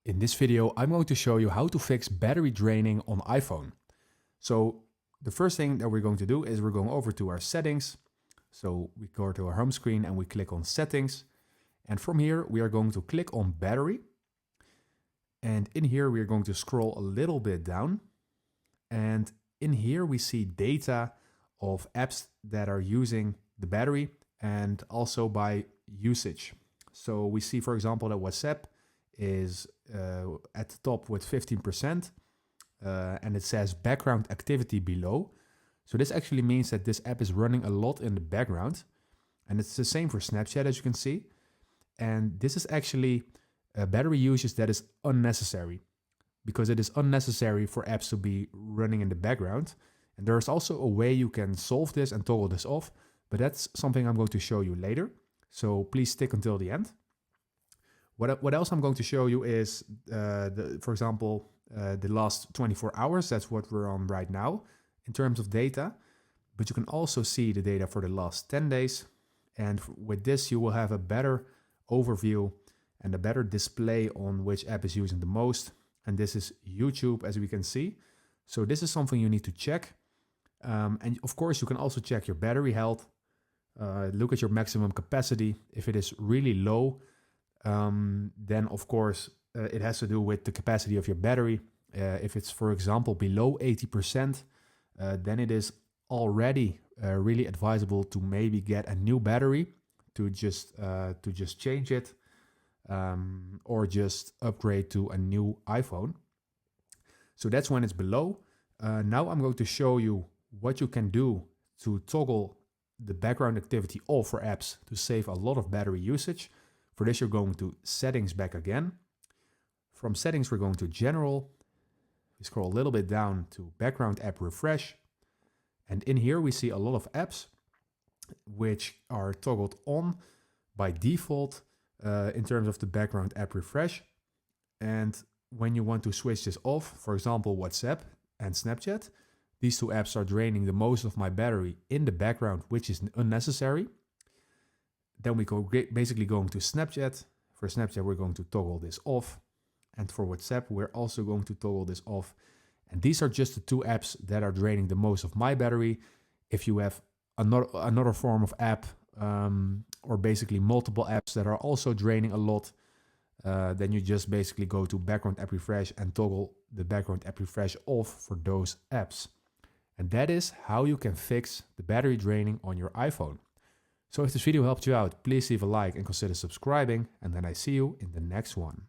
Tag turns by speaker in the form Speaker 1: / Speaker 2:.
Speaker 1: In this video, I'm going to show you how to fix battery draining on iPhone. So the first thing that we're going to do is we're going over to our settings. So we go to our home screen and we click on settings. And from here, we are going to click on battery. And in here, we are going to scroll a little bit down. And in here, we see data of apps that are using the battery and also by usage. So we see, for example, that WhatsApp is at the top with 15%, and it says background activity below. So this actually means that this app is running a lot in the background, and it's the same for Snapchat, as you can see. And this is actually battery usage that is unnecessary, because it is unnecessary for apps to be running in the background. And there is also a way you can solve this and toggle this off, but that's something I'm going to show you later. So please stick until the end. What else I'm going to show you is, for example, the last 24 hours. That's what we're on right now in terms of data. But you can also see the data for the last 10 days. And with this, you will have a better overview and a better display on which app is using the most. And this is YouTube, as we can see. So this is something you need to check. And of course, you can also check your battery health. Look at your maximum capacity. If it is really low, then of course it has to do with the capacity of your battery. If it's, for example, below 80%, then it is already really advisable to maybe get a new battery to just change it, or just upgrade to a new iPhone. So that's when it's below. Now I'm going to show you what you can do to toggle the background activity off for apps to save a lot of battery usage. For this, you're going to settings back again. From settings, we're going to general. We scroll a little bit down to background app refresh. And in here, we see a lot of apps which are toggled on by default in terms of the background app refresh. And when you want to switch this off, for example, WhatsApp and Snapchat, these two apps are draining the most of my battery in the background, which is unnecessary. Then we go basically going to Snapchat. For Snapchat, we're going to toggle this off. And for WhatsApp, we're also going to toggle this off. And these are just the two apps that are draining the most of my battery. If you have another form of app, or basically multiple apps that are also draining a lot, then you just basically go to background app refresh and toggle the background app refresh off for those apps. And that is how you can fix the battery draining on your iPhone. So if this video helped you out, please leave a like and consider subscribing, and then I see you in the next one.